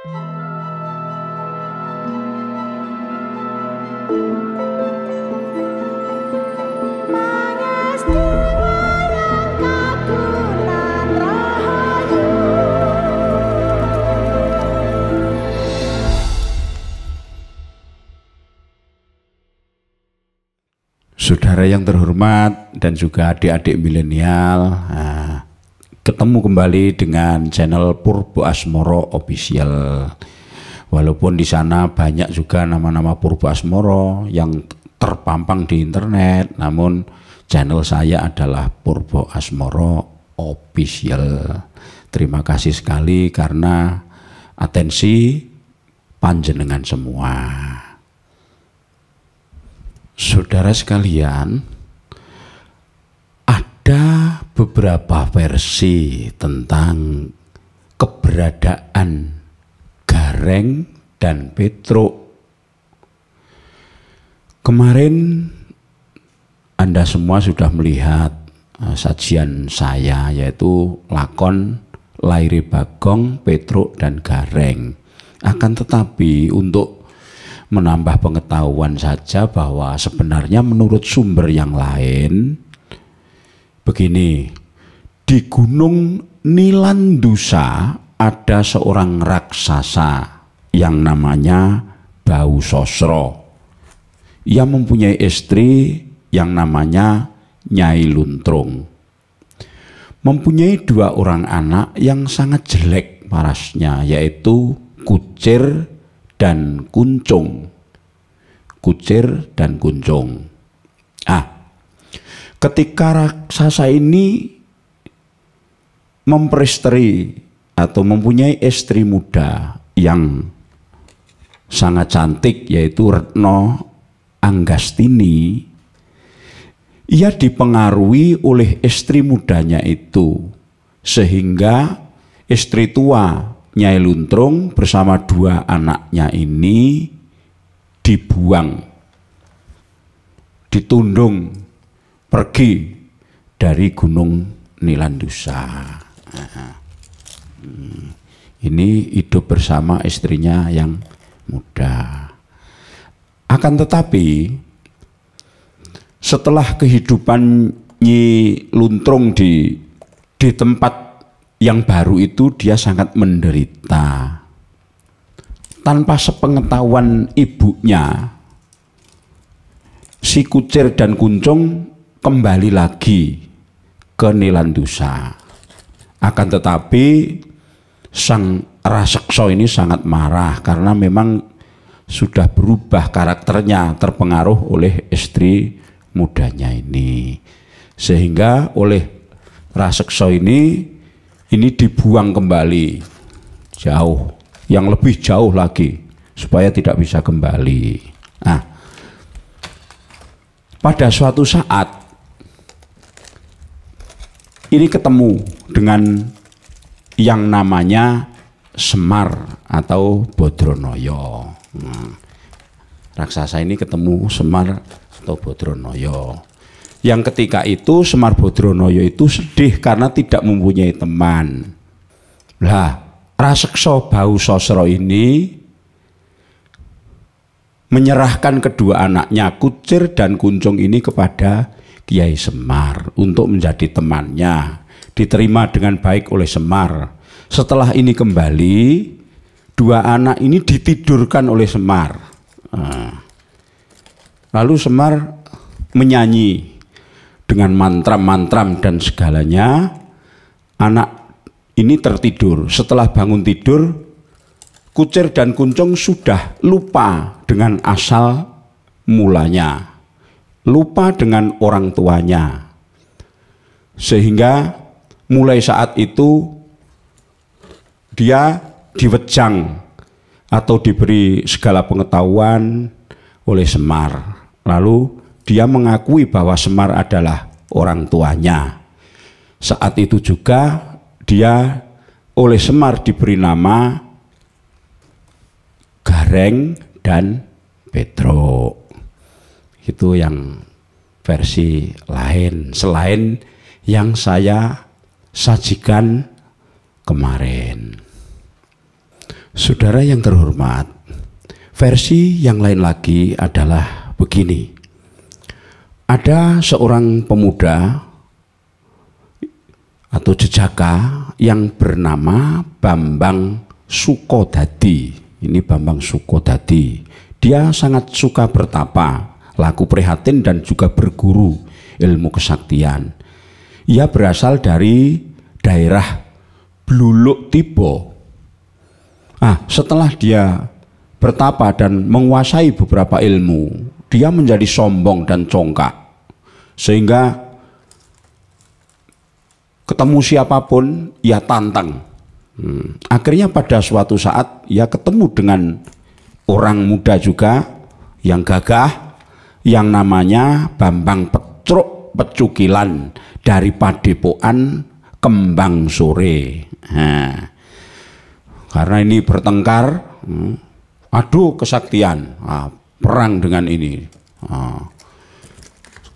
Saudara yang terhormat dan juga adik-adik milenial, ketemu kembali dengan channel Purbo Asmoro Official. Walaupun di sana banyak juga nama-nama Purbo Asmoro yang terpampang di internet, namun channel saya adalah Purbo Asmoro Official. Terima kasih sekali karena atensi panjenengan semua. Saudara sekalian, ada beberapa versi tentang keberadaan Gareng dan Petruk. Kemarin Anda semua sudah melihat sajian saya, yaitu lakon Laire Bagong, Petruk dan Gareng. Akan tetapi untuk menambah pengetahuan saja bahwa sebenarnya menurut sumber yang lain begini, di Gunung Nilandusa ada seorang raksasa yang namanya Bau Sosro. Ia mempunyai istri yang namanya Nyai Luntrung. Mempunyai 2 orang anak yang sangat jelek parasnya, yaitu Kucir dan Kuncung. Kucir dan Kuncung. Ketika raksasa ini memperistri atau mempunyai istri muda yang sangat cantik, yaitu Retno Anggastini, ia dipengaruhi oleh istri mudanya itu, sehingga istri tua Nyai Luntrung bersama 2 anaknya ini dibuang, ditundung pergi dari Gunung Nilandusa. Ini hidup bersama istrinya yang muda. Akan tetapi setelah kehidupan Nyi Luntrung di tempat yang baru itu, dia sangat menderita. Tanpa sepengetahuan ibunya, si Kucir dan Kuncung kembali lagi ke Nilandusa. Akan tetapi sang raseksa ini sangat marah karena memang sudah berubah karakternya, terpengaruh oleh istri mudanya ini, sehingga oleh raseksa ini dibuang kembali jauh, yang lebih jauh lagi supaya tidak bisa kembali. Pada suatu saat ini ketemu dengan yang namanya Semar atau Bodronoyo. Raksasa ini ketemu Semar atau Bodronoyo. Yang ketika itu Semar Bodronoyo itu sedih karena tidak mempunyai teman. Raseksa Bau Sosro ini menyerahkan kedua anaknya Kucir dan Kuncung ini kepada Kiai Semar untuk menjadi temannya. Diterima dengan baik oleh Semar. Setelah ini kembali, 2 anak ini ditidurkan oleh Semar. Lalu Semar menyanyi dengan mantram-mantram dan segalanya. Anak ini tertidur. Setelah bangun tidur, Kucir dan Kuncung sudah lupa dengan asal mulanya, lupa dengan orang tuanya, sehingga mulai saat itu dia diwejang atau diberi segala pengetahuan oleh Semar. Lalu dia mengakui bahwa Semar adalah orang tuanya. Saat itu juga dia oleh Semar diberi nama Gareng dan Petruk. Itu yang versi lain selain yang saya sajikan kemarin. Saudara yang terhormat, versi yang lain lagi adalah begini. Ada seorang pemuda atau jejaka yang bernama Bambang Sukodadi. Ini Bambang Sukodadi. Dia sangat suka bertapa, laku prihatin dan juga berguru ilmu kesaktian. Ia berasal dari daerah Bluluk Tibo. Setelah dia bertapa dan menguasai beberapa ilmu, dia menjadi sombong dan congkak, sehingga ketemu siapapun ia tantang. Akhirnya pada suatu saat ia ketemu dengan orang muda juga yang gagah, yang namanya Bambang Pecukilan dari Padepokan Kembang Sore. Karena ini bertengkar, adu kesaktian, perang dengan ini.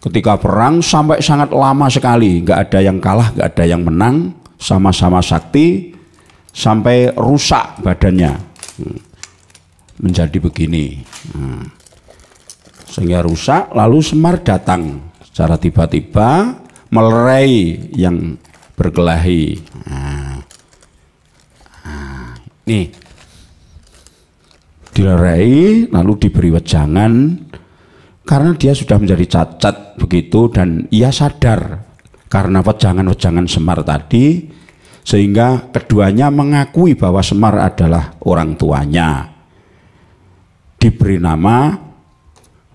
Ketika perang sampai sangat lama sekali, nggak ada yang kalah, nggak ada yang menang, sama-sama sakti, sampai rusak badannya, menjadi begini. Sehingga rusak, lalu Semar datang secara tiba-tiba melerai yang berkelahi. Nih, dilerai lalu diberi wejangan karena dia sudah menjadi cacat begitu, dan ia sadar karena wejangan-wejangan Semar tadi, sehingga keduanya mengakui bahwa Semar adalah orang tuanya. Diberi nama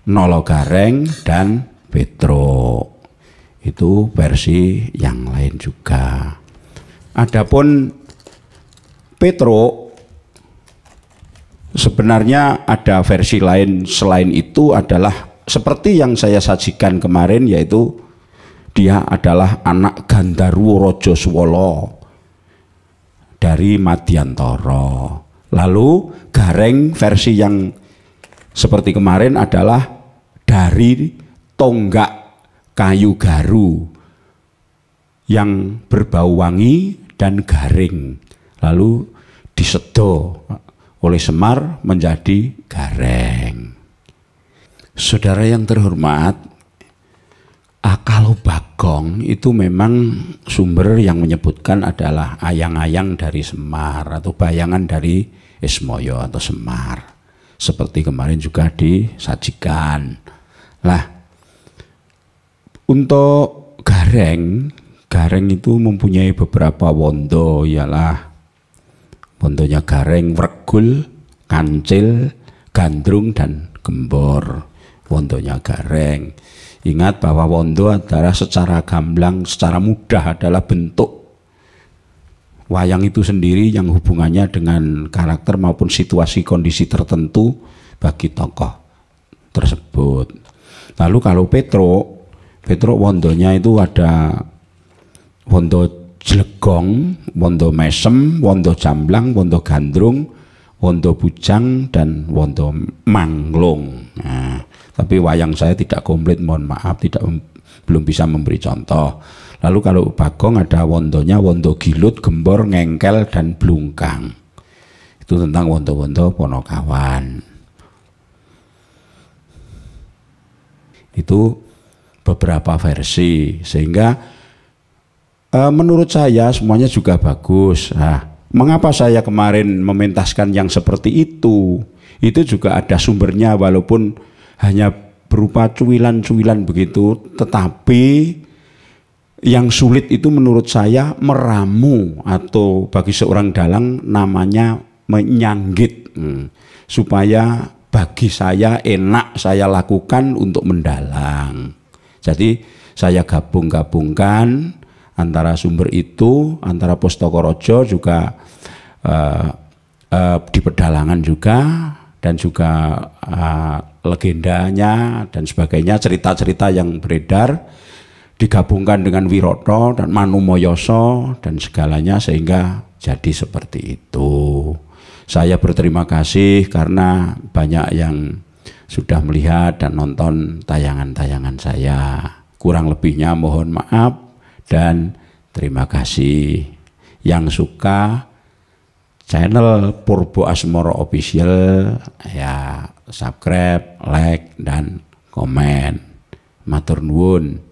Nologareng dan Petro. Itu versi yang lain juga. Adapun Petro, sebenarnya ada versi lain selain itu, adalah seperti yang saya sajikan kemarin, yaitu dia adalah anak Gandarwo Rojo Swolo dari Madiantoro. Lalu Gareng versi yang seperti kemarin adalah dari Tonggak Kayu Garu yang berbau wangi dan garing, lalu disedo oleh Semar menjadi Gareng. Saudara yang terhormat, kalau Bagong itu memang sumber yang menyebutkan adalah ayang-ayang dari Semar atau bayangan dari Ismoyo atau Semar, seperti kemarin juga disajikan. Untuk Gareng itu mempunyai beberapa wondo, ialah wondonya Gareng, Wregul, Kancil, Gandrung, dan Gembor. Wondonya Gareng. Ingat bahwa wondo adalah secara gamblang, secara mudah adalah bentuk wayang itu sendiri yang hubungannya dengan karakter maupun situasi kondisi tertentu bagi tokoh tersebut. Lalu kalau Petro wondonya itu ada wondo Jlegong, wondo Mesem, wondo Jamblang, wondo Gandrung, wondo Bujang, dan wondo Manglung. Tapi wayang saya tidak komplit, mohon maaf, belum bisa memberi contoh. Lalu kalau Bagong ada wondonya wondo Gilut, Gembor, Ngengkel, dan Blungkang. Itu tentang wondo-wondo Ponokawan. Itu beberapa versi, sehingga menurut saya semuanya juga bagus. Mengapa saya kemarin mementaskan yang seperti itu? Itu juga ada sumbernya, walaupun hanya berupa cuilan-cuilan begitu, tetapi yang sulit itu menurut saya meramu, atau bagi seorang dalang namanya menyanggit, supaya bagi saya enak saya lakukan untuk mendalang. Jadi saya gabung-gabungkan antara sumber itu, antara Pustaka juga di pedalangan juga, dan juga legendanya dan sebagainya, cerita-cerita yang beredar digabungkan dengan Wiroto dan Manumoyoso dan segalanya, sehingga jadi seperti itu. Saya berterima kasih karena banyak yang sudah melihat dan nonton tayangan-tayangan saya. Kurang lebihnya mohon maaf dan terima kasih. Yang suka channel Purbo Asmoro Official, ya subscribe, like dan komen. Matur nuwun.